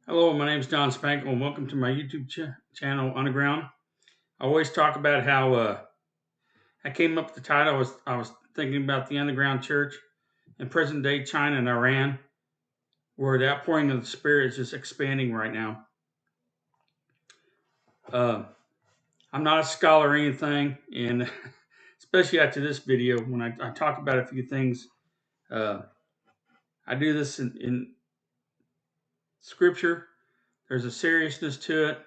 Hello, my name is John Spankle, and welcome to my YouTube channel, Underground. I always talk about how I came up with the title. I was thinking about the underground church in present-day China and Iran, where the outpouring of the Spirit is just expanding right now. Uh, I'm not a scholar or anything, and especially after this video, when I talk about a few things, uh, I do this in Scripture. There's a seriousness to it.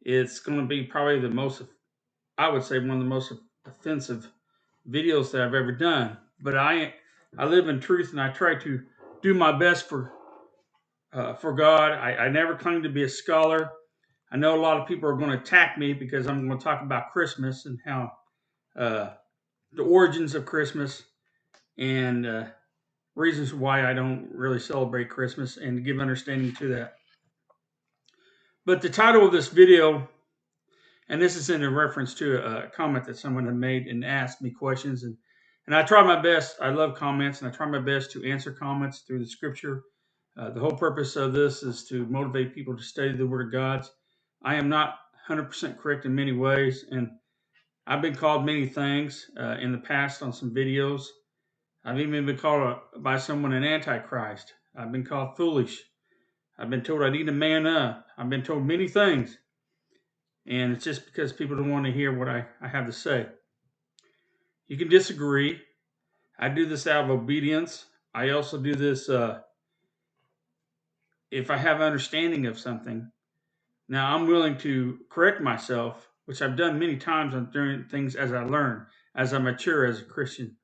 It's going to be probably I would say, one of the most offensive videos that I've ever done. But I live in truth, and I try to do my best for God. I never claim to be a scholar. I know a lot of people are going to attack me because I'm going to talk about Christmas and how the origins of Christmas and reasons why I don't really celebrate Christmas and give understanding to that. But the title of this video, and this is in a reference to a comment that someone had made and asked me questions, and I try my best. I love comments, and I try my best to answer comments through the Scripture. The whole purpose of this is to motivate people to study the Word of God. I am not 100% correct in many ways, and I've been called many things in the past on some videos. I've even been called by someone an antichrist. I've been called foolish. I've been told I need to man up. I've been told many things. And it's just because people don't want to hear what I have to say. You can disagree. I do this out of obedience. I also do this if I have understanding of something. Now, I'm willing to correct myself, which I've done many times on doing things as I learn, as I mature as a Christian.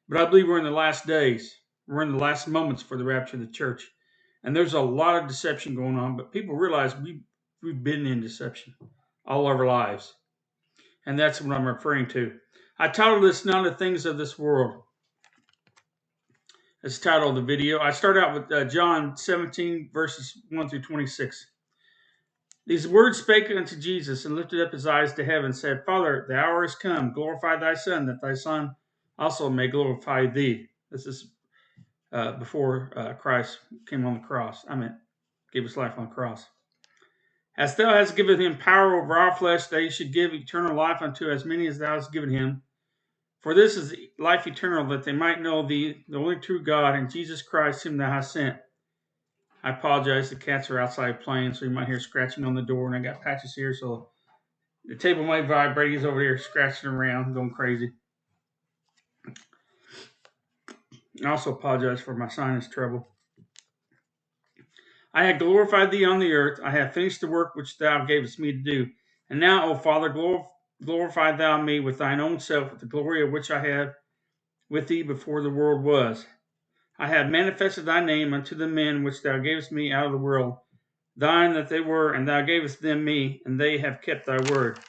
But I believe we're in the last days. We're in the last moments for the rapture of the church. And there's a lot of deception going on, but people realize we've been in deception all our lives. And that's what I'm referring to. I titled this "Not the Things of This World." That's the title of the video. I start out with John 17, verses 1 through 26. These words spake unto Jesus, and lifted up his eyes to heaven, and said, Father, the hour is come. Glorify thy Son, that thy Son also may glorify thee. This is before Christ came on the cross. Gave his life on the cross. As thou hast given him power over our flesh, that he should give eternal life unto as many as thou hast given him. For this is life eternal, that they might know thee, the only true God, and Jesus Christ, whom thou hast sent. I apologize, the cats are outside playing, so you might hear scratching on the door, and I got patches here, so the table might vibrate. He's over here scratching around, going crazy. I also apologize for my sinus trouble. I have glorified thee on the earth. I have finished the work which thou gavest me to do. And now, O Father, glorify thou me with thine own self, with the glory of which I had with thee before the world was. I have manifested thy name unto the men which thou gavest me out of the world. Thine that they were, and thou gavest them me, and they have kept thy word.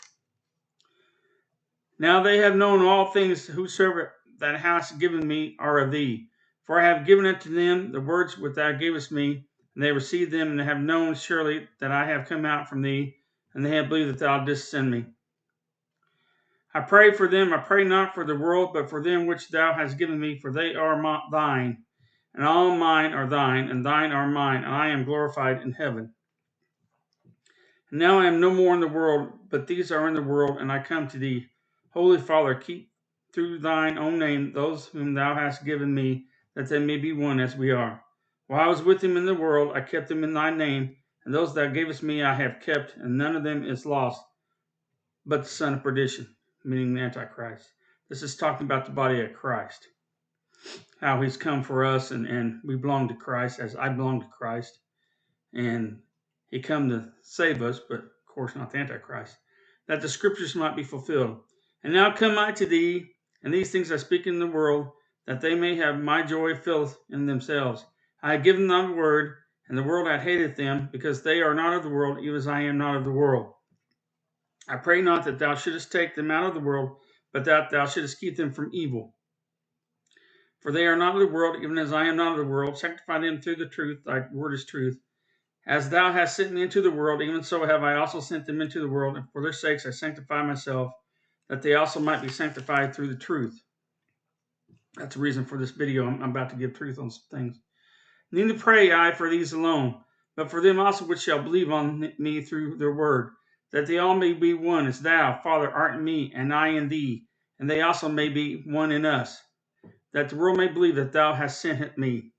Now they have known all things whosoever that hast given me are of thee. For I have given unto them the words which thou gavest me, and they received them, and have known surely that I have come out from thee, and they have believed that thou didst send me. I pray for them. I pray not for the world, but for them which thou hast given me, for they are thine. And all mine are thine, and thine are mine, and I am glorified in heaven. And now I am no more in the world, but these are in the world, and I come to thee. Holy Father, keep through thine own name those whom thou hast given me, that they may be one as we are. While I was with them in the world, I kept them in thy name, and those thou gavest me I have kept, and none of them is lost, but the son of perdition, meaning the Antichrist. This is talking about the body of Christ, how he's come for us, and we belong to Christ, as I belong to Christ, and he come to save us, but of course not the Antichrist, that the scriptures might be fulfilled. And now come I to thee, and these things I speak in the world, that they may have my joy filled in themselves. I have given them the word, and the world hath hated them, because they are not of the world, even as I am not of the world. I pray not that thou shouldest take them out of the world, but that thou shouldest keep them from evil. For they are not of the world, even as I am not of the world. Sanctify them through the truth. Thy word is truth. As thou hast sent me into the world, even so have I also sent them into the world. And for their sakes I sanctify myself, that they also might be sanctified through the truth. That's the reason for this video. I'm about to give truth on some things. Neither pray I for these alone, but for them also which shall believe on me through their word, that they all may be one, as thou, Father, art in me, and I in thee, and they also may be one in us, that the world may believe that thou hast sent me.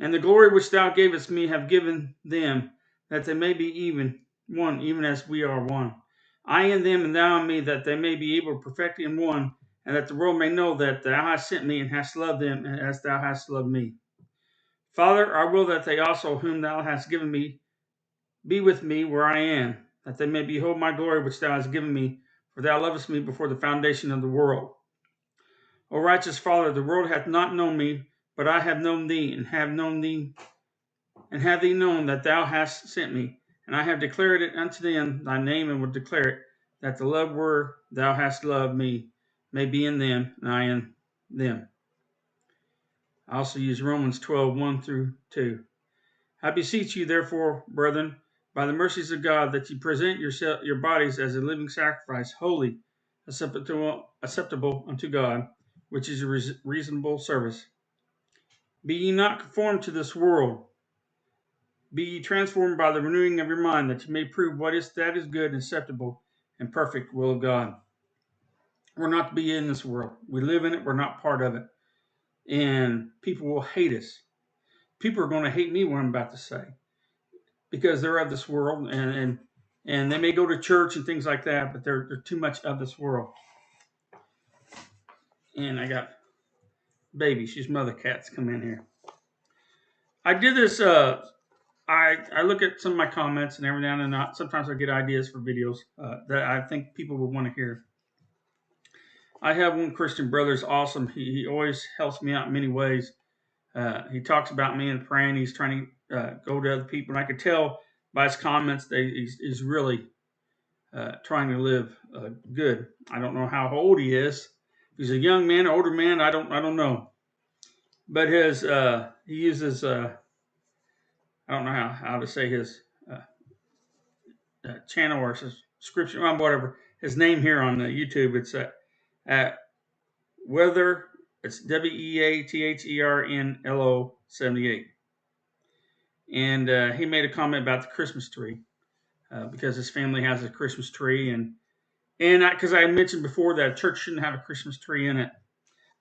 And the glory which thou gavest me have given them, that they may be even one, even as we are one. I in them, and thou in me, that they may be able to perfect in one, and that the world may know that thou hast sent me, and hast loved them as thou hast loved me. Father, I will that they also, whom thou hast given me, be with me where I am, that they may behold my glory which thou hast given me, for thou lovest me before the foundation of the world. O righteous Father, the world hath not known me, but I have known thee, and have thee known that thou hast sent me, and I have declared it unto them thy name, and will declare it, that the love where thou hast loved me may be in them, and I in them. I also use Romans 12:1 through 2. I beseech you, therefore, brethren, by the mercies of God, that ye present your bodies as a living sacrifice, holy, acceptable unto God, which is a reasonable service. Be ye not conformed to this world, be ye transformed by the renewing of your mind, that ye may prove that is good and acceptable and perfect will of God. We're not to be in this world. We live in it. We're not part of it. And people will hate us. People are going to hate me what I'm about to say, because they're of this world, and they may go to church and things like that, but they're too much of this world. And I got baby, she's mother cats come in here. I did this. I look at some of my comments, and every now and then, sometimes I get ideas for videos that I think people would want to hear. I have one Christian brother, is awesome. He always helps me out in many ways. He talks about me and praying. He's trying to go to other people, and I could tell by his comments that he's really trying to live good. I don't know how old he is. If he's a young man, older man, I don't know. But his he uses I don't know how to say his channel or subscription, whatever his name here on YouTube. It's at Weather. It's WEATHERNLO 78, and he made a comment about the Christmas tree because his family has a Christmas tree, and because I mentioned before that a church shouldn't have a Christmas tree in it.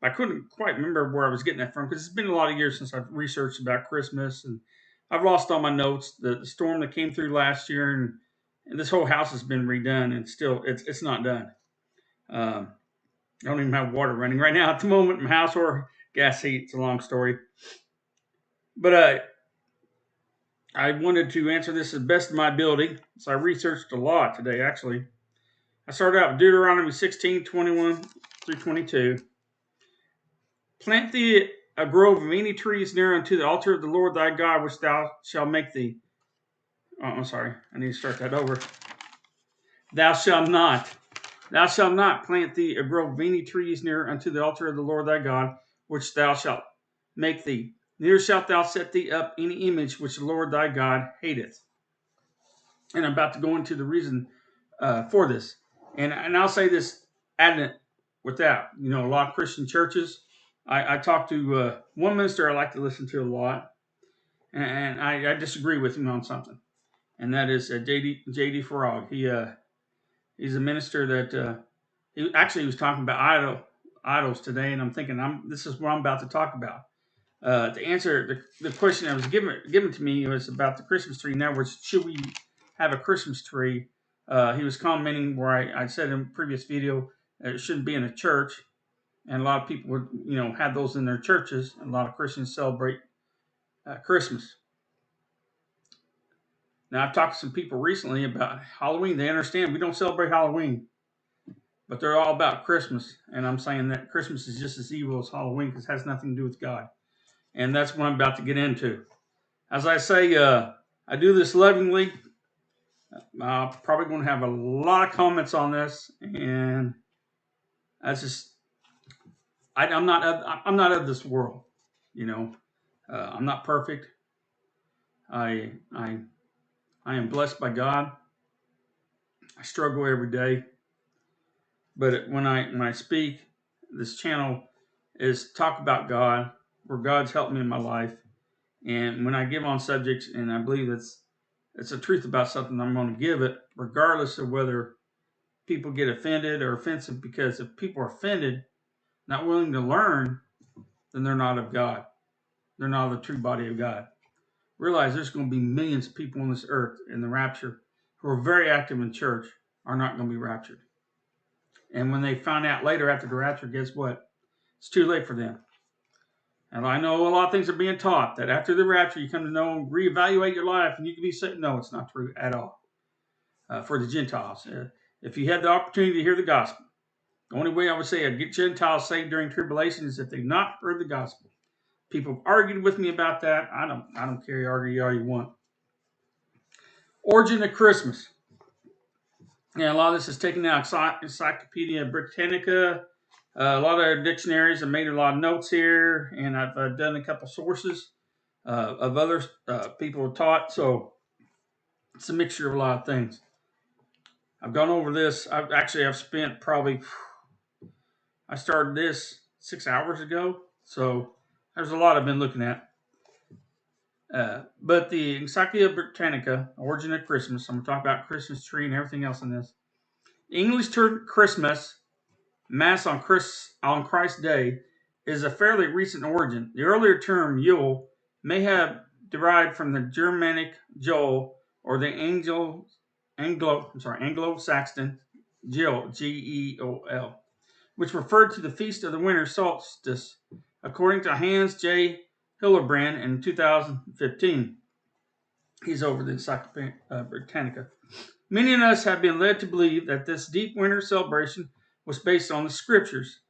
I couldn't quite remember where I was getting that from, because it's been a lot of years since I've researched about Christmas, and I've lost all my notes. The storm that came through last year, and this whole house has been redone, and still it's not done. I don't even have water running right now at the moment in my house, or gas heat. It's a long story. But I wanted to answer this as best of my ability, so I researched a lot today, actually. I started out with Deuteronomy 16:21 through 22. Plant thee a grove of any trees near unto the altar of the Lord thy God, which thou shalt make thee. Oh, I'm sorry. I need to start that over. Thou shalt not plant thee a grove of any trees near unto the altar of the Lord thy God, which thou shalt make thee. Neither shalt thou set thee up any image which the Lord thy God hateth. And I'm about to go into the reason for this. And I'll say this adding it without. A lot of Christian churches. I talk to one minister I like to listen to a lot, and I disagree with him on something, and that is J.D. Farag. He's a minister that he was talking about idols today, and I'm thinking this is what I'm about to talk about. To answer the question that was given to me was about the Christmas tree. In other words, should we have a Christmas tree? He was commenting where I said in a previous video that it shouldn't be in a church, and a lot of people would have those in their churches, and a lot of Christians celebrate Christmas. Now, I've talked to some people recently about Halloween. They understand we don't celebrate Halloween, but they're all about Christmas, and I'm saying that Christmas is just as evil as Halloween because it has nothing to do with God. And that's what I'm about to get into. As I say, I do this lovingly. I'm probably going to have a lot of comments on this, and that's just I'm not of this world. I'm not perfect. I am blessed by God. I struggle every day, but when I speak, this channel is talk about God, where God's helped me in my life, And when I give on subjects, and I believe it's the truth about something, I'm going to give it, regardless of whether people get offended or offensive. Because if people are offended, not willing to learn, then they're not of God. They're not of the true body of God. Realize there's going to be millions of people on this earth in the rapture who are very active in church are not going to be raptured. And when they find out later after the rapture, guess what? It's too late for them. And I know a lot of things are being taught that after the rapture, you come to know, reevaluate your life, and you can be saved. No, it's not true at all. For the Gentiles, if you had the opportunity to hear the gospel, the only way I would say I'd get Gentiles saved during tribulation is if they've not heard the gospel. People have argued with me about that. I don't care. You argue all you want. Origin of Christmas. Yeah, a lot of this is taken out Encyclopedia Britannica. A lot of dictionaries. I made a lot of notes here, and I've done a couple sources of other people taught. So it's a mixture of a lot of things. I've gone over this. I've spent probably. I started this 6 hours ago, so there's a lot I've been looking at. But the Encyclopedia Britannica, Origin of Christmas. I'm going to talk about Christmas tree and everything else in this. The English term Christmas, Mass on Christ's Day, is a fairly recent origin. The earlier term Yule may have derived from the Germanic Joel or the Anglo-Saxon Gil, Geol, which referred to the feast of the winter solstice, according to Hans J. Hillerbrand in 2015. He's over the Encyclopedia Britannica. Many of us have been led to believe that this deep winter celebration was based on the scriptures.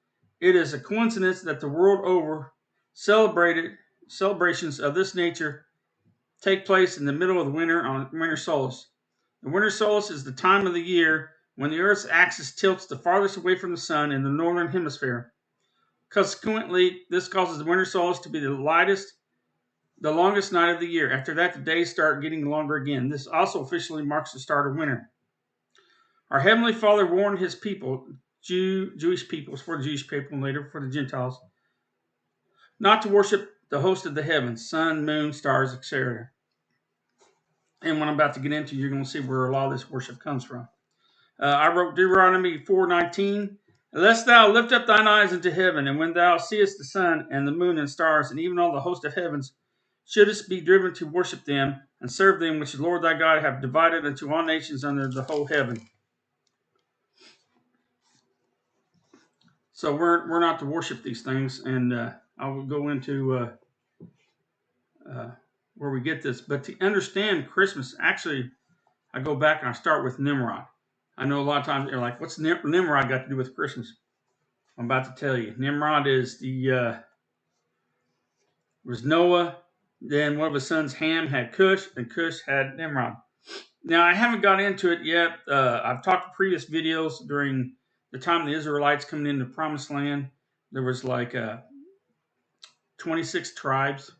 It is a coincidence that the world over celebrations of this nature take place in the middle of the winter on winter solstice. The winter solstice is the time of the year when the Earth's axis tilts the farthest away from the sun in the northern hemisphere. Consequently, this causes the winter solstice to be the longest night of the year. After that, the days start getting longer again. This also officially marks the start of winter. Our Heavenly Father warned His people, Jewish peoples, for the Jewish people and later for the Gentiles, not to worship the host of the heavens, sun, moon, stars, etc. And what I'm about to get into, you're going to see where a lot of this worship comes from. I wrote Deuteronomy 4:19, "Lest thou lift up thine eyes into heaven, and when thou seest the sun and the moon and stars, and even all the host of heavens, shouldest be driven to worship them and serve them, which the Lord thy God hath divided unto all nations under the whole heaven." So we're not to worship these things, and I will go into where we get this. But to understand Christmas, actually, I go back and I start with Nimrod. I know a lot of times they're like, "What's Nimrod got to do with Christmas?" I'm about to tell you. Nimrod is was Noah. Then one of his sons, Ham, had Cush, and Cush had Nimrod. Now, I haven't got into it yet. I've talked in previous videos during the time the Israelites coming into the Promised Land. There was like 26 tribes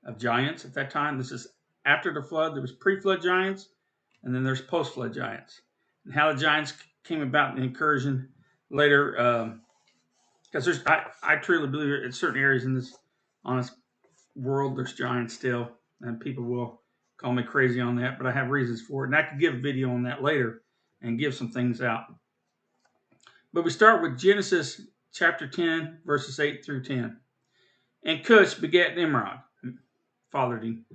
of giants at that time. This is after the flood. There was pre-flood giants, and then there's post-flood giants. And how the giants came about in the incursion later, because I truly believe in certain areas in this honest world there's giants still, and people will call me crazy on that, but I have reasons for it, and I could give a video on that later and give some things out. But we start with Genesis chapter 10, verses 8 through 10. And Cush begat Nimrod, fathered him.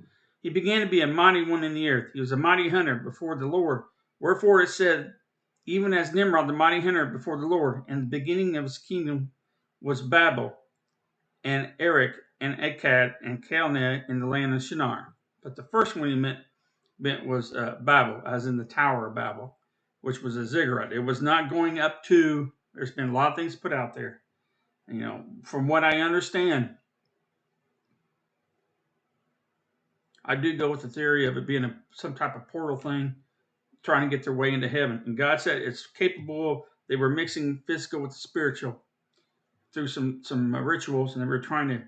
He began to be a mighty one in the earth. He was a mighty hunter before the Lord. Wherefore it said, even as Nimrod, the mighty hunter before the Lord, and the beginning of his kingdom was Babel, and Erech, and Akkad, and Calneh in the land of Shinar. But the first one he meant was Babel, as in the Tower of Babel, which was a ziggurat. It was not going up to, there's been a lot of things put out there. You know, from what I understand, I do go with the theory of it being some type of portal thing, trying to get their way into heaven. And God said it's capable. They were mixing physical with the spiritual through some rituals, and they were trying to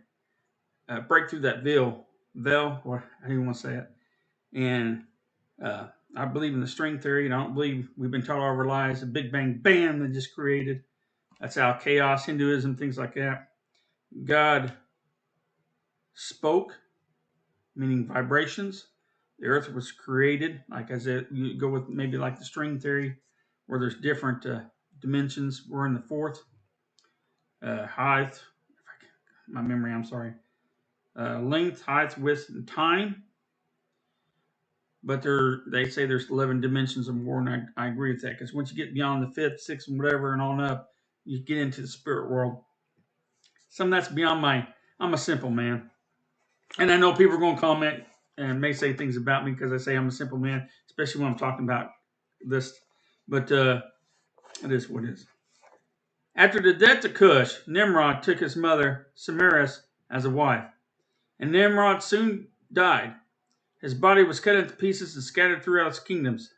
break through that veil, or how do you want to say it? And I believe in the string theory, and I don't believe we've been taught all our lives. A big bang, bam, that just created. That's how chaos, Hinduism, things like that. God spoke, meaning vibrations. The earth was created, like as you go with maybe like the string theory, where there's different dimensions. We're in the fourth. Height, my memory, I'm sorry. Length, height, width, and time. But they say there's 11 dimensions of war, and I agree with that, because once you get beyond the fifth, sixth, and whatever, and on up, you get into the spirit world. Some of that's beyond I'm a simple man. And I know people are going to comment and may say things about me because I say I'm a simple man, especially when I'm talking about this. But it is what it is. After the death of Cush, Nimrod took his mother, Samaris, as a wife. And Nimrod soon died. His body was cut into pieces and scattered throughout his kingdoms.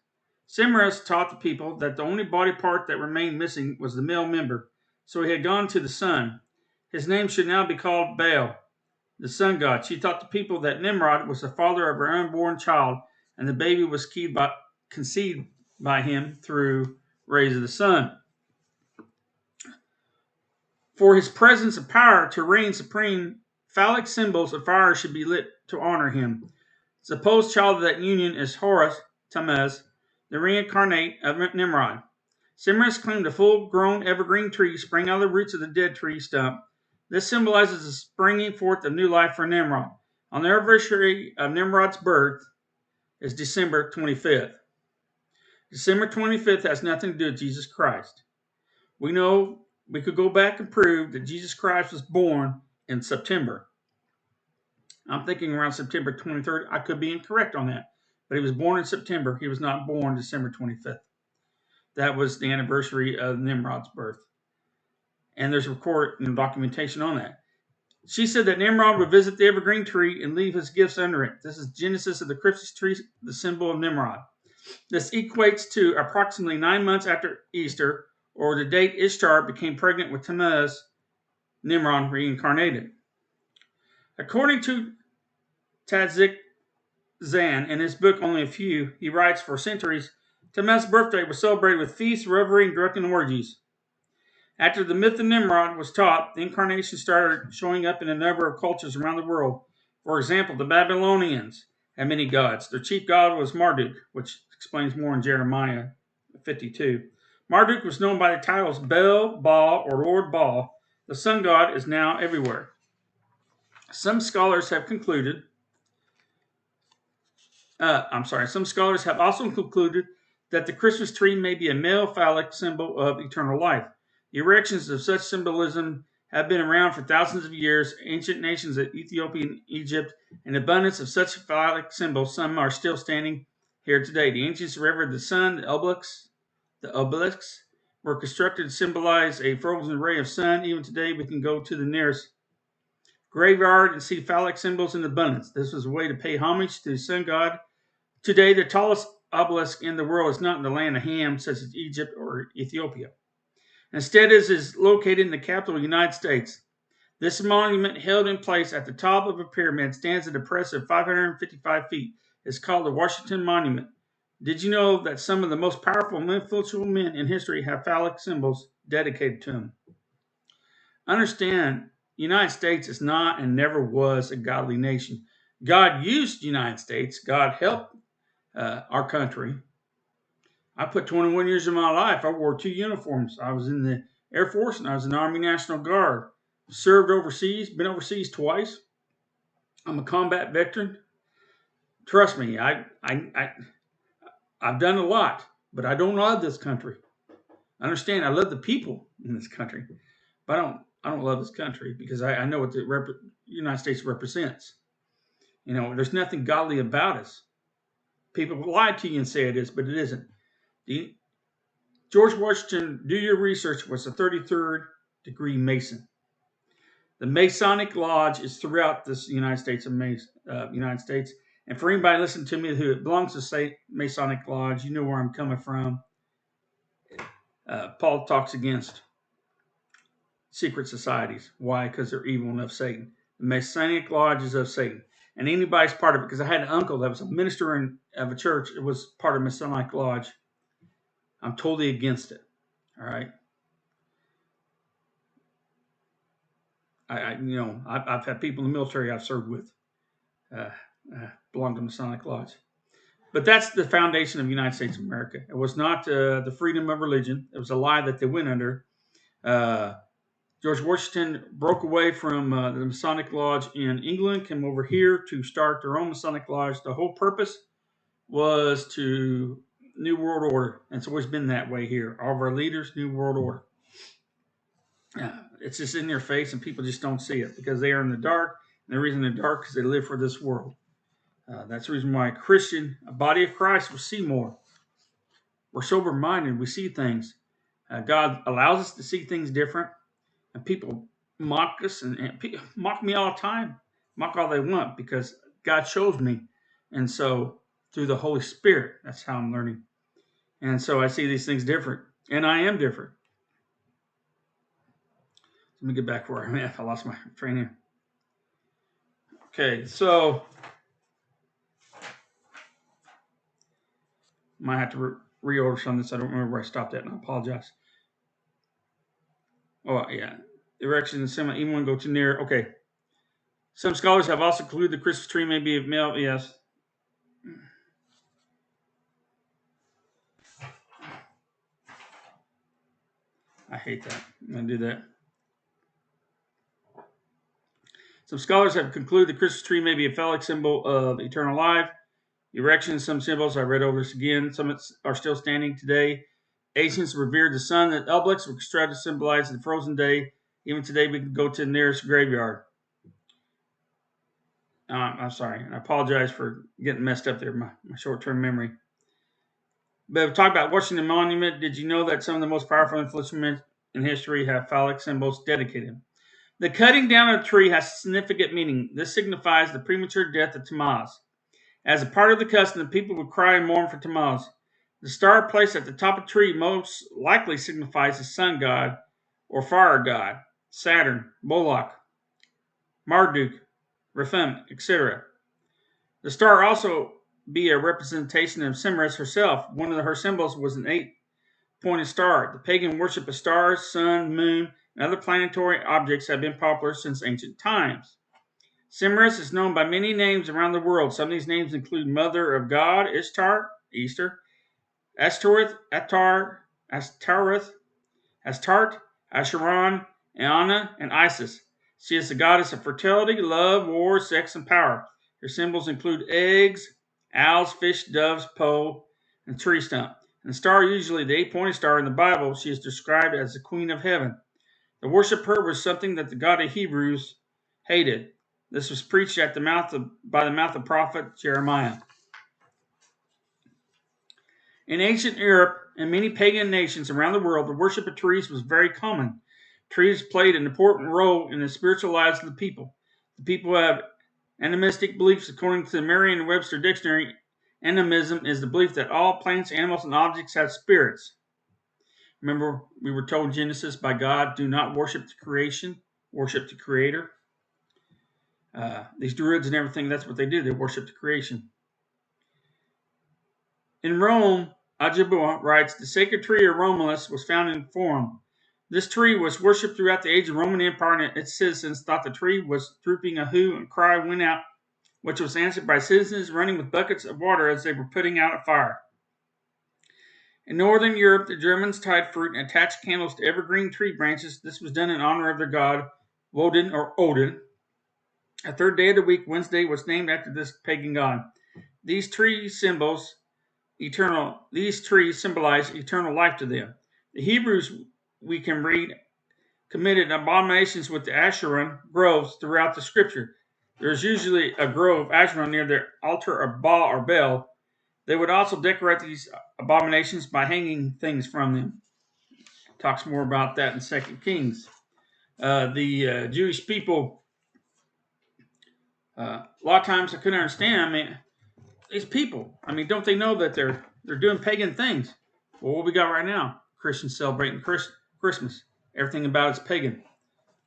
Samaris taught the people that the only body part that remained missing was the male member, so he had gone to the sun. His name should now be called Baal, the sun god. She taught the people that Nimrod was the father of her unborn child, and the baby was conceived by him through rays of the sun. For his presence and power to reign supreme, phallic symbols of fire should be lit to honor him. The supposed child of that union is Horus, Tammuz, the reincarnate of Nimrod. Samaris claimed a full-grown evergreen tree sprang out of the roots of the dead tree stump. This symbolizes the springing forth of new life for Nimrod. On the anniversary of Nimrod's birth is December 25th. December 25th has nothing to do with Jesus Christ. We know we could go back and prove that Jesus Christ was born in September. I'm thinking around September 23rd. I could be incorrect on that. But he was born in September. He was not born December 25th. That was the anniversary of Nimrod's birth. And there's recorded documentation on that. She said that Nimrod would visit the evergreen tree and leave his gifts under it. This is Genesis of the Christmas tree, the symbol of Nimrod. This equates to approximately 9 months after Easter, or the date Ishtar became pregnant with Tammuz, Nimrod reincarnated. According to Tadzik Zan, in his book Only a Few, he writes, for centuries, Tammuz's birthday was celebrated with feasts, revelry, and drunken orgies. After the myth of Nimrod was taught, the incarnation started showing up in a number of cultures around the world. For example, the Babylonians had many gods. Their chief god was Marduk, which explains more in Jeremiah 52. Marduk was known by the titles Bel, Baal, or Lord Baal. The sun god is now everywhere. Some scholars have concluded some scholars have also concluded that the Christmas tree may be a male phallic symbol of eternal life. The erections of such symbolism have been around for thousands of years. Ancient nations of Ethiopia and Egypt, an abundance of such phallic symbols, some are still standing here today. The ancients revered the sun, the obelisks were constructed to symbolize a frozen ray of sun. Even today, we can go to the nearest graveyard and see phallic symbols in abundance. This was a way to pay homage to the sun god. Today, the tallest obelisk in the world is not in the land of Ham, such as Egypt or Ethiopia. Instead, it is located in the capital of the United States. This monument, held in place at the top of a pyramid, stands at a impressive 555 feet. It's called the Washington Monument. Did you know that some of the most powerful and influential men in history have phallic symbols dedicated to them? Understand, the United States is not and never was a godly nation. God used the United States. God helped our country. I put 21 years of my life. I wore 2 uniforms. I was in the Air Force and I was in the Army National Guard. Served overseas, been overseas twice. I'm a combat veteran. Trust me, I've done a lot, but I don't love this country. Understand, I love the people in this country, but I don't love this country because I know what the United States represents. There's nothing godly about us. People lie to you and say it is, but it isn't. George Washington, do your research, was a 33rd degree Mason. The Masonic Lodge is throughout this United States. And for anybody listening to me who belongs to say Masonic Lodge, you know where I'm coming from. Paul talks against secret societies. Why? Because they're evil and of Satan. The Masonic Lodge is of Satan. And anybody's part of it, because I had an uncle that was a minister of a church. It was part of Masonic Lodge. I'm totally against it. All right. I've had people in the military I've served with. belonged to Masonic Lodge. But that's the foundation of the United States of America. It was not the freedom of religion. It was a lie that they went under. George Washington broke away from the Masonic Lodge in England, came over here to start their own Masonic Lodge. The whole purpose was to New World Order. And it's always been that way here. All of our leaders, New World Order. It's just in their face, and people just don't see it because they are in the dark. And the reason they're dark is they live for this world. That's the reason why a body of Christ, will see more. We're sober-minded. We see things. God allows us to see things different. And people mock us and people mock me all the time. Mock all they want because God shows me. And so through the Holy Spirit, that's how I'm learning. And so I see these things different. And I am different. Let me get back where I'm at. I lost my train here. Okay, so might have to reorder some of this. I don't remember where I stopped at, and I apologize. Oh, yeah. Erection and semi, even when go too near. Okay. Some scholars have also concluded the Christmas tree may be of male. Yes. I hate that. I'm going to do that. Some scholars have concluded the Christmas tree may be a phallic symbol of eternal life. Erection, some symbols, I read over this again. Some are still standing today. Ancients revered the sun. The obelisks were constructed to symbolize the frozen day. Even today, we can go to the nearest graveyard. I'm sorry. I apologize for getting messed up there, my short-term memory. But we talked about Washington Monument. Did you know that some of the most powerful influential in history have phallic symbols dedicated? The cutting down of a tree has significant meaning. This signifies the premature death of Tammuz. As a part of the custom, the people would cry and mourn for Tammuz. The star placed at the top of the tree most likely signifies the sun god or fire god, Saturn, Moloch, Marduk, Rephem, etc. The star also be a representation of Semiramis herself. One of her symbols was an 8-pointed star. The pagan worship of stars, sun, moon, and other planetary objects have been popular since ancient times. Semiramis is known by many names around the world. Some of these names include Mother of God, Ishtar, Easter, Ashtoreth, Astarte, Asheron, Anna, and Isis. She is the goddess of fertility, love, war, sex, and power. Her symbols include eggs, owls, fish, doves, pole, and tree stump. And the star, usually the 8-pointed star in the Bible, she is described as the Queen of Heaven. To worship her was something that the God of Hebrews hated. This was preached by the mouth of prophet Jeremiah. In ancient Europe and many pagan nations around the world, the worship of trees was very common. Trees played an important role in the spiritual lives of the people. The people have animistic beliefs. According to the Merriam-Webster Dictionary, animism is the belief that all plants, animals, and objects have spirits. Remember, we were told in Genesis by God, do not worship the creation, worship the Creator. These Druids and everything, that's what they do. They worship the creation. In Rome, Ajibua writes, the sacred tree of Romulus was found in Forum. This tree was worshipped throughout the age of the Roman Empire, and its citizens thought the tree was drooping. A hue and cry went out, which was answered by citizens running with buckets of water as they were putting out a fire. In northern Europe, the Germans tied fruit and attached candles to evergreen tree branches. This was done in honor of their god, Woden or Odin. A third day of the week, Wednesday, was named after this pagan god. These trees symbolize eternal life to them. The Hebrews, we can read, committed abominations with the Asheron groves throughout the scripture. There's usually a grove, Asheron, near their altar of Baal or Bel. They would also decorate these abominations by hanging things from them. Talks more about that in 2 Kings. The Jewish people, a lot of times I couldn't understand. These people, don't they know that they're doing pagan things? Well, what we got right now? Christians celebrating Christmas. Everything about it's pagan.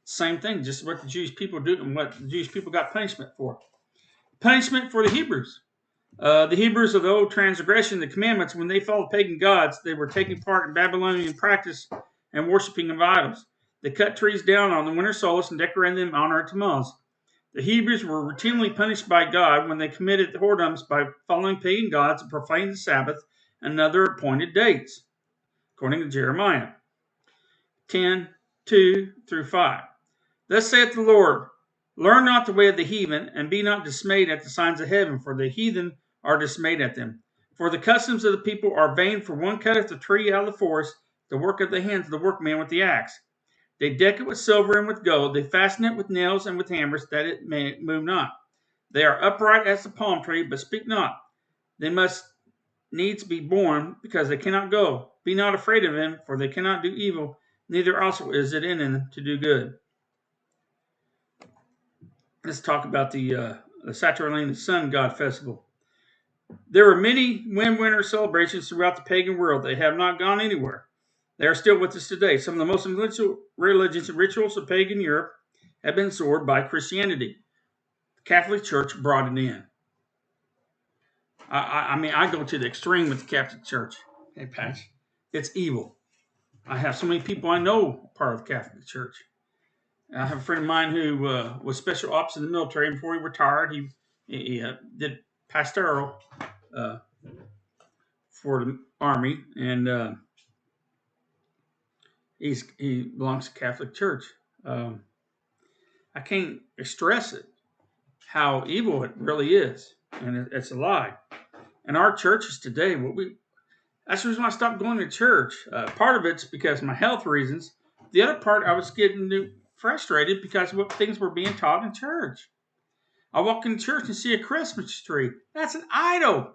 Same thing, just what the Jewish people do and what the Jewish people got punishment for. Punishment for the Hebrews. The Hebrews of the old transgression, the commandments, when they followed pagan gods, they were taking part in Babylonian practice and worshiping of idols. They cut trees down on the winter solstice and decorated them in honor of Tammuz. The Hebrews were routinely punished by God when they committed whoredoms by following pagan gods and profaned the Sabbath and other appointed dates, according to Jeremiah 10:2-5. Thus saith the Lord, learn not the way of the heathen, and be not dismayed at the signs of heaven, for the heathen are dismayed at them. For the customs of the people are vain, for one cutteth the tree out of the forest, the work of the hands of the workman with the axe. They deck it with silver and with gold, they fasten it with nails and with hammers, that it may move not. They are upright as the palm tree, but speak not. They must needs be born, because they cannot go. Be not afraid of them, for they cannot do evil, neither also is it in them to do good. Let's talk about the Saturnalia Sun God Festival. There are many winter celebrations throughout the pagan world. They have not gone anywhere. They are still with us today. Some of the most influential religions and rituals of pagan Europe have been absorbed by Christianity. The Catholic Church brought it in. I mean, I go to the extreme with the Catholic Church. Hey, Patch, it's evil. I have so many people I know part of the Catholic Church. I have a friend of mine who was special ops in the military. And before he retired, he did pastoral for the Army, and he belongs to the Catholic Church. I can't stress it, how evil it really is, and it's a lie. And our churches today, that's the reason why I stopped going to church. Part of it's because of my health reasons. The other part, I was getting frustrated because of what things were being taught in church. I walk in church and see a Christmas tree. That's an idol.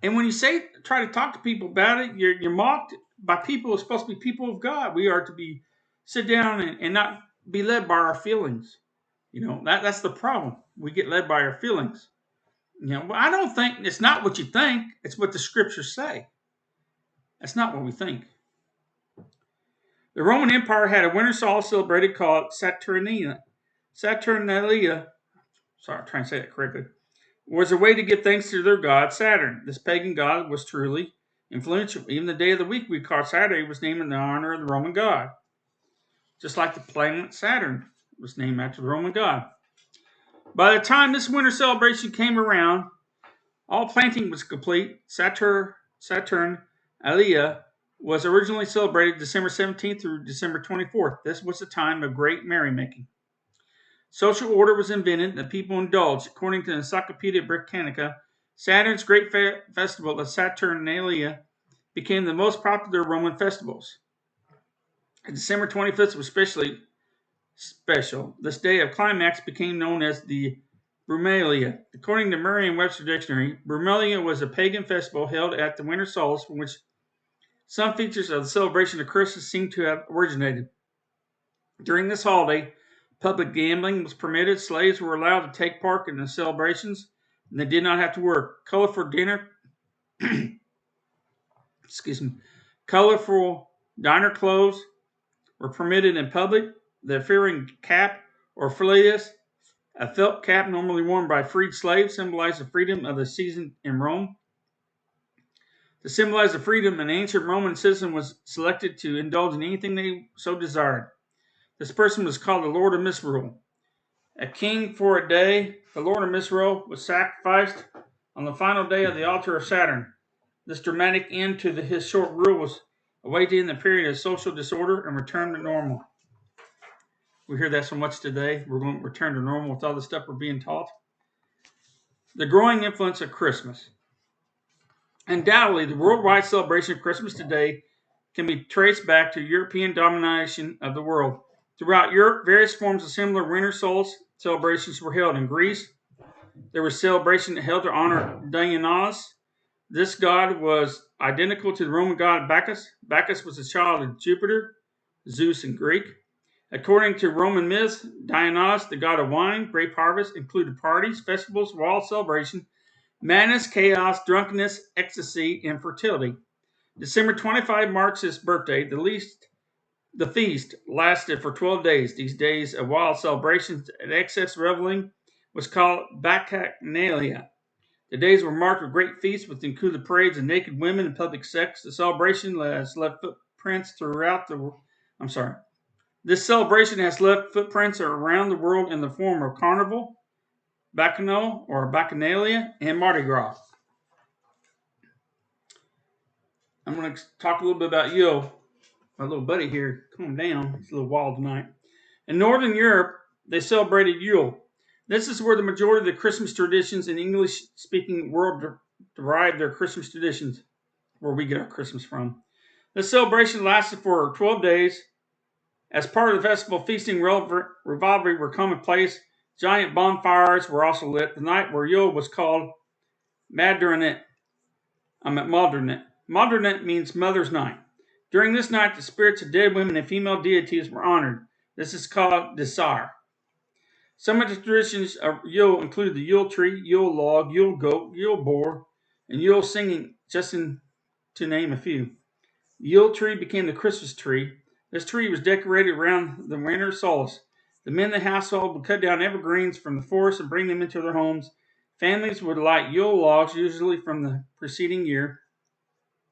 And when you try to talk to people about it, you're mocked by people who are supposed to be people of God. We are to sit down and not be led by our feelings. That's the problem. We get led by our feelings. I don't think it's not what you think. It's what the scriptures say. That's not what we think. The Roman Empire had a winter solstice celebrated called Saturnalia. Saturnalia, sorry, I'm trying to say that correctly, was a way to give thanks to their god Saturn. This pagan god was truly influential. Even the day of the week we call Saturday was named in the honor of the Roman god. Just like the planet Saturn was named after the Roman god. By the time this winter celebration came around, all planting was complete. Saturnalia was originally celebrated December 17th through December 24th. This was a time of great merrymaking. Social order was invented and the people indulged. According to the Encyclopedia Britannica, Saturn's great festival, the Saturnalia, became the most popular Roman festivals. And December 25th was especially special. This day of climax became known as the Brumalia. According to Merriam-Webster Dictionary, Brumalia was a pagan festival held at the winter solstice from which some features of the celebration of Christmas seem to have originated. During this holiday, public gambling was permitted, slaves were allowed to take part in the celebrations, and they did not have to work. Colorful diner clothes were permitted in public. The Phrygian cap, or filius, a felt cap normally worn by freed slaves, symbolized the freedom of the season in Rome. To symbolize the freedom, an ancient Roman citizen was selected to indulge in anything they so desired. This person was called the Lord of Misrule. A king for a day, the Lord of Misrule, was sacrificed on the final day of the altar of Saturn. This dramatic end to his short rule was a way to end the period of social disorder and return to normal. We hear that so much today. We're going to return to normal with all the stuff we're being taught. The growing influence of Christmas. Undoubtedly, the worldwide celebration of Christmas today can be traced back to European domination of the world. Throughout Europe, various forms of similar winter solstice celebrations were held. In Greece, there was celebration held to honor Dionysus. This god was identical to the Roman god Bacchus. Bacchus was a child of Jupiter, Zeus in Greek. According to Roman myths, Dionysus, the god of wine, grape harvest, included parties, festivals, wild celebration, madness, chaos, drunkenness, ecstasy, and fertility. December 25 marks his birthday. The feast lasted for 12 days. These days of wild celebrations and excess reveling was called Bacchanalia. The days were marked with great feasts, which included parades of naked women and public sex. The celebration has left footprints throughout This celebration has left footprints around the world in the form of Carnival, Bacchanal or Bacchanalia, and Mardi Gras. I'm going to talk a little bit about Yule. My little buddy here, calm down. He's a little wild tonight. In Northern Europe, they celebrated Yule. This is where the majority of the Christmas traditions in English-speaking world derive their Christmas traditions, where we get our Christmas from. This celebration lasted for 12 days. As part of the festival, feasting and revelry were commonplace. Giant bonfires were also lit. The night where Yule was called Maddernet. Modernit. Modernit means Mother's Night. During this night, the spirits of dead women and female deities were honored. This is called Desar. Some of the traditions of Yule include the Yule tree, Yule log, Yule goat, Yule boar, and Yule singing, to name a few. The Yule tree became the Christmas tree. This tree was decorated around the winter solstice. The men in the household would cut down evergreens from the forest and bring them into their homes. Families would light Yule logs, usually from the preceding year.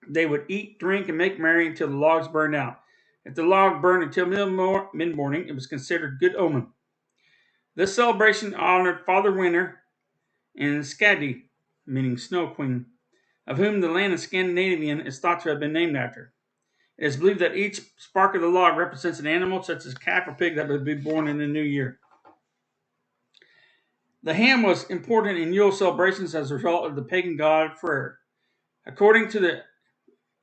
They would eat, drink, and make merry until the logs burned out. If the log burned until mid-morning, it was considered good omen. This celebration honored Father Winter and Skadi, meaning Snow Queen, of whom the land of Scandinavian is thought to have been named after. It is believed that each spark of the log represents an animal, such as calf or pig, that would be born in the new year. The ham was important in Yule celebrations as a result of the pagan god Freyr. According to the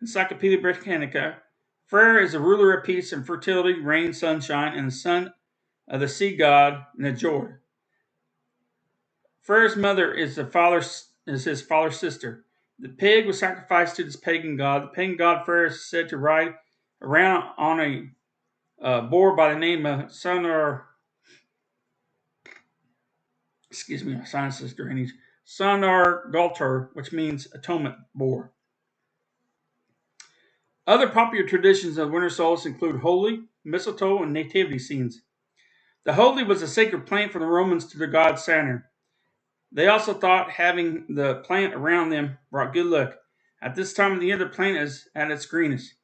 Encyclopedia Britannica, Freyr is the ruler of peace and fertility, rain, sunshine, and the son of the sea god Njord. Freyr's mother is his father's sister. The pig was sacrificed to this pagan god. The pagan god Freyr is said to ride around on a boar by the name of Sonar. Excuse me, my sinus is drainage. Sonar Galter, which means atonement boar. Other popular traditions of winter solstice include holy, mistletoe, and nativity scenes. The holy was a sacred plant for the Romans to their god Saturn. They also thought having the plant around them brought good luck. At this time of the year, the plant is at its greenest.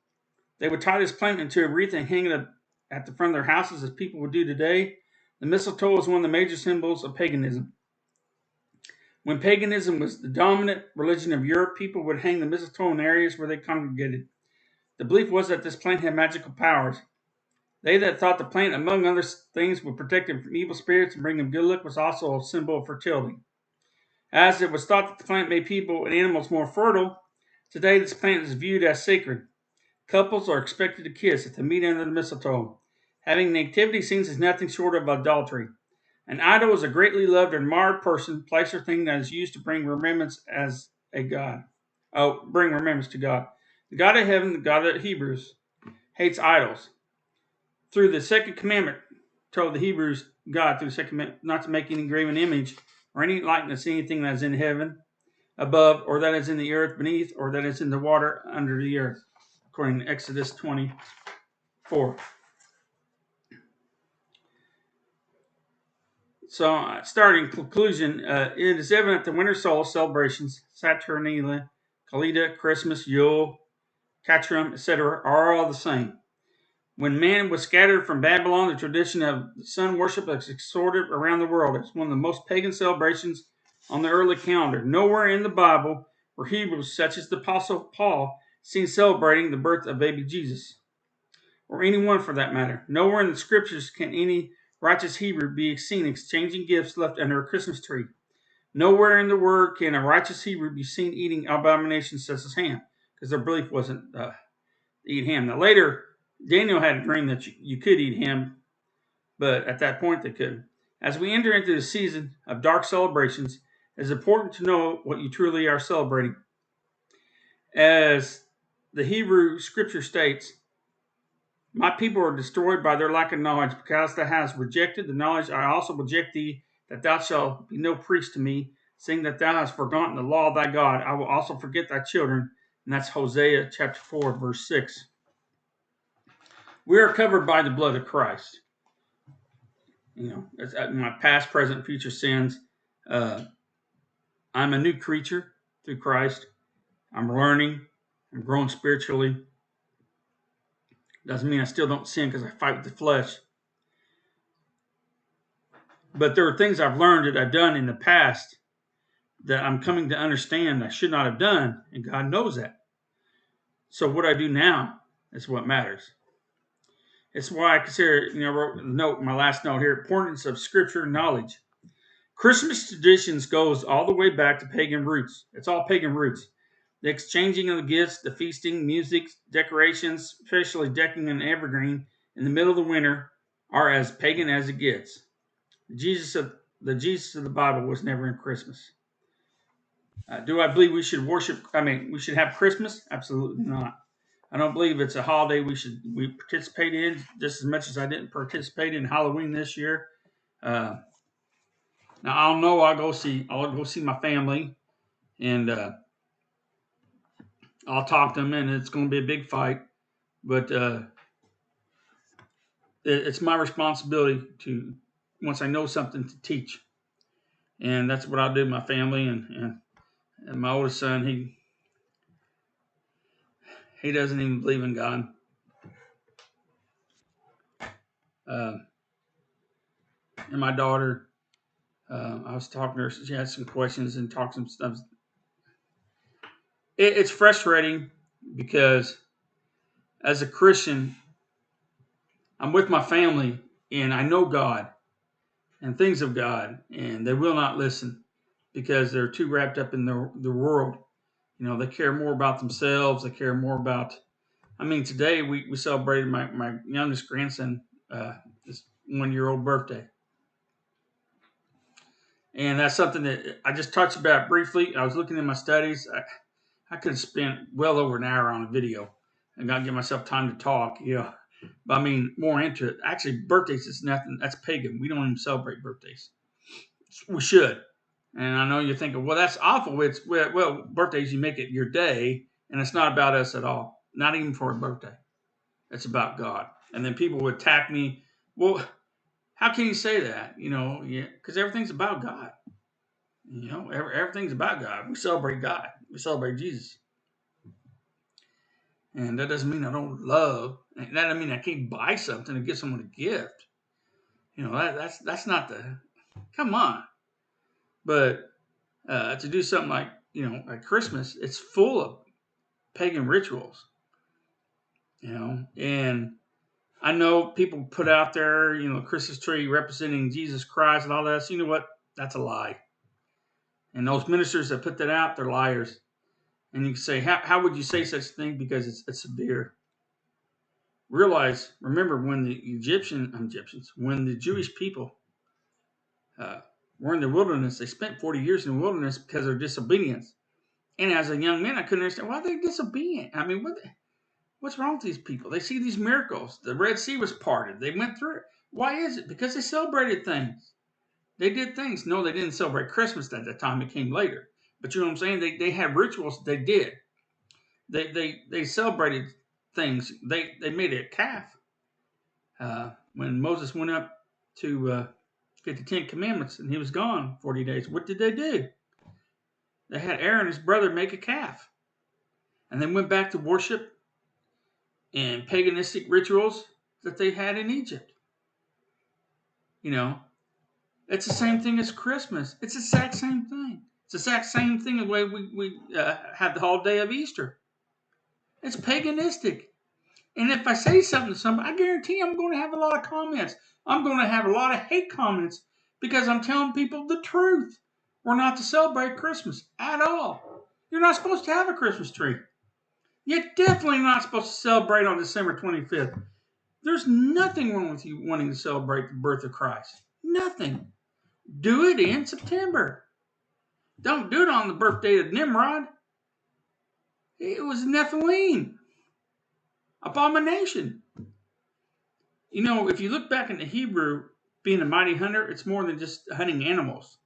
They would tie this plant into a wreath and hang it at the front of their houses as people would do today. The mistletoe is one of the major symbols of paganism. When paganism was the dominant religion of Europe, people would hang the mistletoe in areas where they congregated. The belief was that this plant had magical powers. They that thought the plant, among other things, would protect them from evil spirits and bring them good luck was also a symbol of fertility. As it was thought that the plant made people and animals more fertile, today this plant is viewed as sacred. Couples are expected to kiss at the meet under the mistletoe. Having nativity scenes is nothing short of idolatry. An idol is a greatly loved or admired person, place, or thing that is used to bring remembrance as a god. Bring remembrance to God. The God of heaven, the God of Hebrews, hates idols. Through the second commandment, told the Hebrews, God, through the second commandment, not to make any graven image or any likeness to anything that is in heaven above, or that is in the earth beneath, or that is in the water under the earth, according to Exodus 24. So, starting conclusion, it is evident that winter solstice celebrations, Saturnalia, Kalida, Christmas, Yule, Catrum, etc., are all the same. When man was scattered from Babylon, the tradition of sun worship is extorted around the world. It's one of the most pagan celebrations on the early calendar. Nowhere in the Bible were Hebrews, such as the Apostle Paul, seen celebrating the birth of baby Jesus, or anyone for that matter. Nowhere in the Scriptures can any righteous Hebrew be seen exchanging gifts left under a Christmas tree. Nowhere in the Word can a righteous Hebrew be seen eating abominations such as ham, because their belief wasn't to eat ham. Now later, Daniel had a dream that you could eat ham, but at that point they couldn't. As we enter into the season of dark celebrations, it is important to know what you truly are celebrating. As the Hebrew scripture states, my people are destroyed by their lack of knowledge, because thou hast rejected the knowledge. I also reject thee, that thou shalt be no priest to me, seeing that thou hast forgotten the law of thy God. I will also forget thy children. And that's Hosea chapter 4, verse 6. We are covered by the blood of Christ. It's my past, present, future sins. I'm a new creature through Christ. I'm learning. I'm growing spiritually. Doesn't mean I still don't sin because I fight with the flesh. But there are things I've learned that I've done in the past that I'm coming to understand I should not have done, and God knows that. So what I do now is what matters. It's why I consider, I wrote my last note here, importance of scripture knowledge. Christmas traditions goes all the way back to pagan roots. It's all pagan roots. The exchanging of the gifts, the feasting, music, decorations, especially decking an evergreen in the middle of the winter, are as pagan as it gets. The Jesus of the Bible was never in Christmas. Do I believe we should we should have Christmas? Absolutely not. I don't believe it's a holiday we participate in just as much as I didn't participate in Halloween this year. Uh, Now I'll know I'll go see my family, and I'll talk to them, and it's going to be a big fight. But it's my responsibility to, once I know something, to teach, and that's what I'll do with my family. And my oldest son, he doesn't even believe in God. Uh, and my daughter, I was talking to her. She had some questions and talked some stuff. It's frustrating because as a Christian, I'm with my family and I know God and things of God, and they will not listen because they're too wrapped up in the world. They care more about themselves. They care more about. I mean, today we celebrated my youngest grandson, his 1 year old birthday, and that's something that I just touched about briefly. I was looking in my studies. I could have spent well over an hour on a video and not give myself time to talk. But I mean, more into it. Actually, birthdays is nothing. That's pagan. We don't even celebrate birthdays. We should. And I know you're thinking, well, that's awful. Well, birthdays, you make it your day, and it's not about us at all. Not even for a birthday. It's about God. And then people would attack me. Well, how can you say that? Because everything's about God. Everything's about God. We celebrate God. We celebrate Jesus. And that doesn't mean I don't love. That doesn't mean I can't buy something and give someone a gift. That's not the. Come on. But to do something like Christmas, it's full of pagan rituals, and I know people put out there, Christmas tree representing Jesus Christ and all that. So you know what? That's a lie. And those ministers that put that out, they're liars. And you can say, how would you say such a thing? Because it's severe. Remember when the when the Jewish people were in the wilderness, they spent 40 years in the wilderness because of their disobedience. And as a young man, I couldn't understand why they're disobedient. I mean, what's wrong with these people? They see these miracles. The Red Sea was parted. They went through it. Why is it? Because they celebrated things. They did things. No, they didn't celebrate Christmas at that time. It came later. But you know what I'm saying? They had rituals. They did. They celebrated things. They made a calf. When Moses went up to get the 10 Commandments and he was gone 40 days, what did they do? They had Aaron and his brother make a calf. And they went back to worship and paganistic rituals that they had in Egypt. It's the same thing as Christmas. It's the exact same thing. It's the exact same thing the way we had the holiday of Easter. It's paganistic. And if I say something to somebody, I guarantee I'm going to have a lot of comments. I'm going to have a lot of hate comments because I'm telling people the truth. We're not to celebrate Christmas at all. You're not supposed to have a Christmas tree. You're definitely not supposed to celebrate on December 25th. There's nothing wrong with you wanting to celebrate the birth of Christ. Nothing. Do it in September. Don't do it on the birthday of Nimrod. It was Nephilim. Abomination. If you look back into Hebrew, being a mighty hunter, it's more than just hunting animals.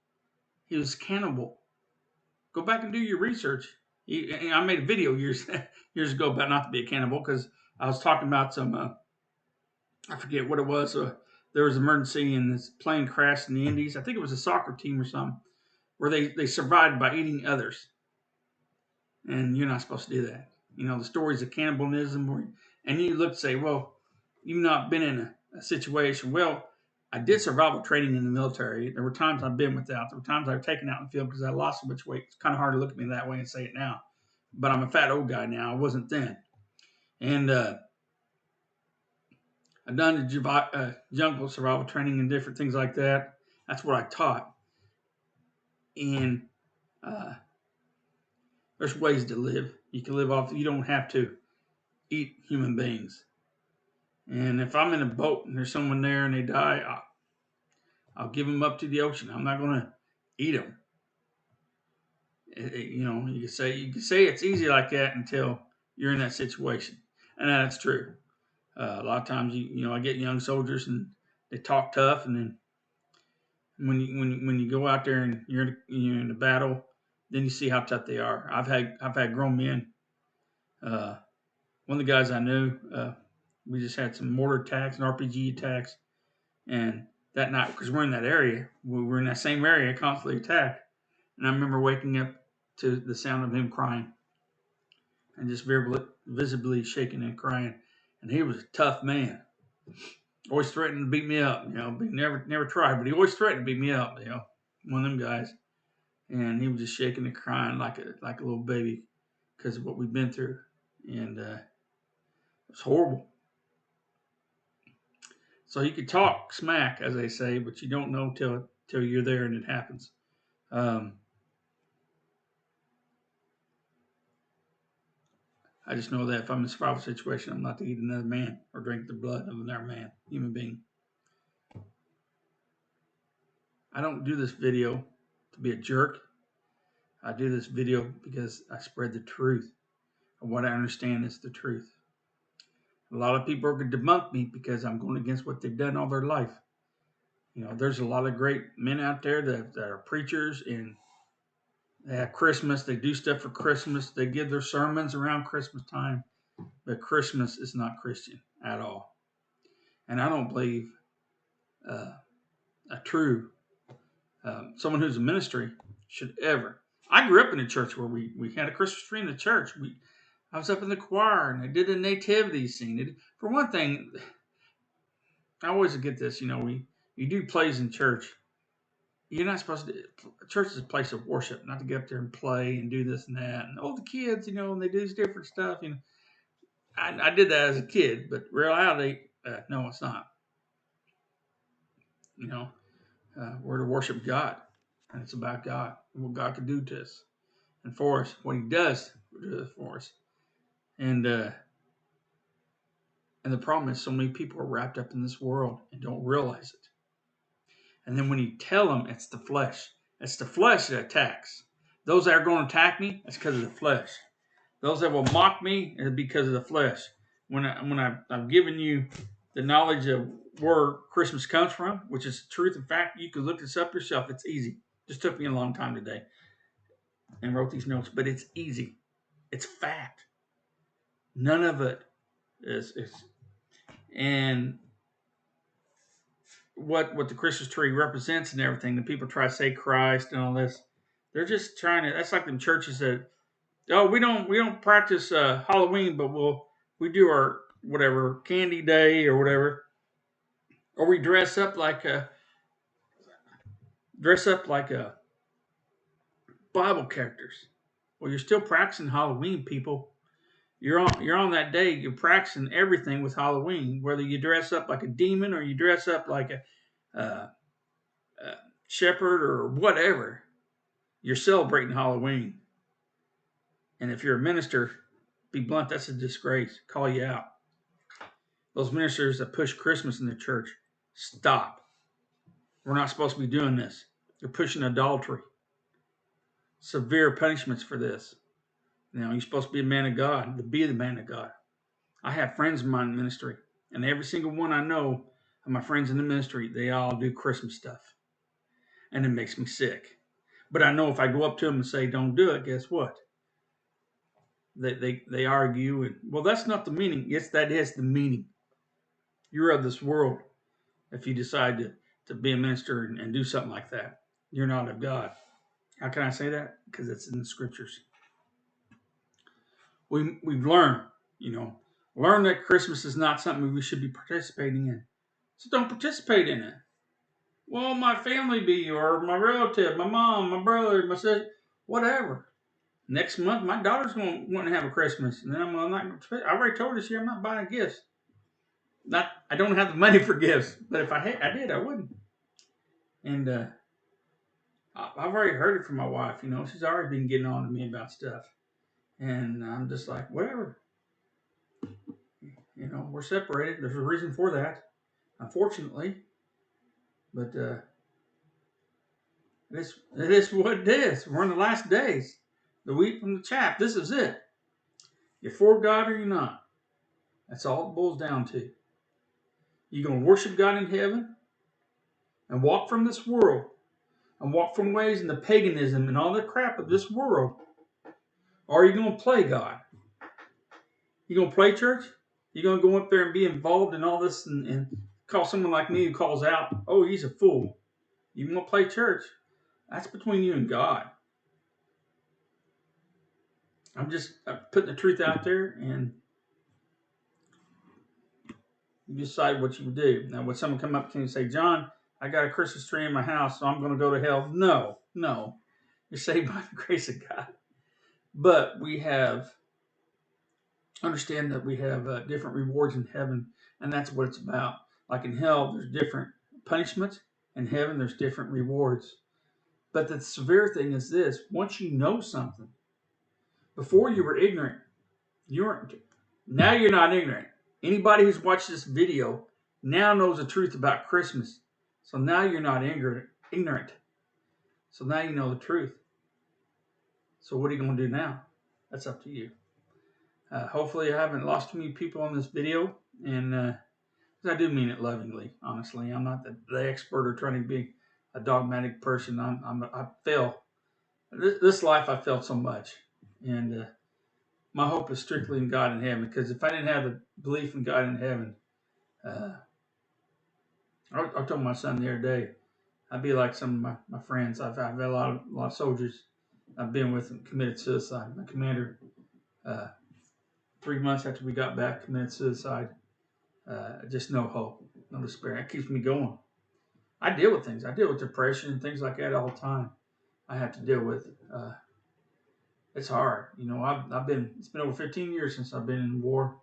He was cannibal. Go back and do your research. I made a video years ago about not to be a cannibal because I was talking about some, I forget what it was. There was an emergency and this plane crashed in the Indies. I think it was a soccer team or something where they survived by eating others. And you're not supposed to do that. The stories of cannibalism And you look and say, well, you've not been in a situation. Well, I did survival training in the military. There were times I've been without. There were times I've taken out in the field because I lost so much weight. It's kind of hard to look at me that way and say it now. But I'm a fat old guy now. I wasn't then. And I've done the jungle survival training and different things like that. That's what I taught. And there's ways to live. You can live off. You don't have to eat human beings. And if I'm in a boat and there's someone there and they die, I'll give them up to the ocean. I'm not going to eat them. You can say it's easy like that until you're in that situation, and that's true. A lot of times, I get young soldiers and they talk tough, and then when you go out there and you're in the battle, then you see how tough they are. I've had grown men. One of the guys I knew, we just had some mortar attacks and RPG attacks, and that night, because we're in that area, we were in that same area, constantly attacked. And I remember waking up to the sound of him crying and just visibly shaking and crying. And he was a tough man. Always threatened to beat me up. But he never tried, but he always threatened to beat me up. One of them guys. And he was just shaking and crying like a little baby because of what we've been through. And it was horrible. So you could talk smack, as they say, but you don't know till you're there and it happens. I just know that if I'm in a survival situation, I'm not to eat another man or drink the blood of another man, human being. I don't do this video to be a jerk. I do this video because I spread the truth. And what I understand is the truth. A lot of people are going to debunk me because I'm going against what they've done all their life. There's a lot of great men out there that are preachers, and they have Christmas. They do stuff for Christmas. They give their sermons around Christmas time. But Christmas is not Christian at all. And I don't believe a true someone who's a ministry should ever. I grew up in a church where we had a Christmas tree in the church. I was up in the choir and they did a nativity scene. For one thing, I always get this. You do plays in church. You're not supposed to. Church is a place of worship, not to get up there and play and do this and that. And the kids, and they do this different stuff. I did that as a kid, but reality, no, it's not. We're to worship God, and it's about God and what God can do to us and for us, what He does for us. And the problem is, so many people are wrapped up in this world and don't realize it. And then when you tell them, it's the flesh. It's the flesh that attacks. Those that are going to attack me, that's because of the flesh. Those that will mock me, is because of the flesh. When I've given you the knowledge of where Christmas comes from, which is truth and fact, you can look this up yourself. It's easy. Just took me a long time today and wrote these notes, but it's easy. It's fact. None of it is. And what the Christmas tree represents and everything, the people try to say Christ and all this. They're just trying to. That's like them churches that, we don't practice Halloween, but we do our whatever candy day or whatever, or we dress up like a Bible characters. Well, you're still practicing Halloween, people. You're on that day. You're practicing everything with Halloween, whether you dress up like a demon or you dress up like a shepherd or whatever. You're celebrating Halloween. And if you're a minister, be blunt, that's a disgrace. Call you out. Those ministers that push Christmas in the church, stop. We're not supposed to be doing this. You're pushing adultery. Severe punishments for this. You're supposed to be a man of God, to be the man of God. I have friends of mine in ministry, and every single one I know of my friends in the ministry, they all do Christmas stuff. And it makes me sick. But I know if I go up to them and say, don't do it, guess what? They argue, and, well, that's not the meaning. Yes, that is the meaning. You're of this world if you decide to be a minister and do something like that. You're not of God. How can I say that? Because it's in the scriptures. We've learned, Learn that Christmas is not something we should be participating in. So don't participate in it. Well, my family be, or my relative, my mom, my brother, my sister, whatever. Next month, my daughter's going to want to have a Christmas, and then I'm not. I already told her this year I'm not buying gifts. Not, I don't have the money for gifts, but if I did, I wouldn't. And I've already heard it from my wife. You know, she's already been getting on to me about stuff, and I'm just like, whatever. You know, we're separated. There's a reason for that, unfortunately. But it is what it is. We're in the last days. The wheat from the chaff. This is it. You're for God or you're not. That's all it boils down to. You're going to worship God in heaven and walk from this world and walk from ways in the paganism and all the crap of this world. Or are you going to play God? You going to play church? You going to go up there and be involved in all this and call someone like me who calls out, oh, he's a fool. You going to play church? That's between you and God. I'm just putting the truth out there, and you decide what you would do. Now, would someone come up to you and say, John, I got a Christmas tree in my house, so I'm going to go to hell? No. You're saved by the grace of God. But understand that we have different rewards in heaven, and that's what it's about. Like in hell, there's different punishments. In heaven, there's different rewards. But the severe thing is this: once you know something, before you were ignorant, now you're not ignorant. Anybody who's watched this video now knows the truth about Christmas. So now you're not ignorant. So now you know the truth. So what are you going to do now? That's up to you. Hopefully I haven't lost too many people on this video, and I do mean it lovingly. Honestly, I'm not the expert or trying to be a dogmatic person. I fail. This life I failed so much, and my hope is strictly in God in heaven. Because if I didn't have the belief in God in heaven, I told my son the other day, I'd be like some of my friends. I've had a lot of soldiers I've been with them committed suicide. My commander, 3 months after we got back, committed suicide. Just no hope, no despair. That keeps me going. I deal with things. I deal with depression and things like that all the time. I have to deal with. It's hard, you know. I've been. It's been over 15 years since I've been in war,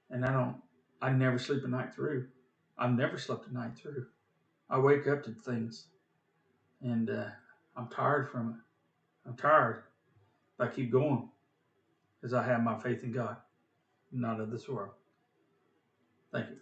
and I never sleep a night through. I've never slept a night through. I wake up to things, and I'm tired from it. I'm tired, but I keep going because I have my faith in God, not of this world. Thank you.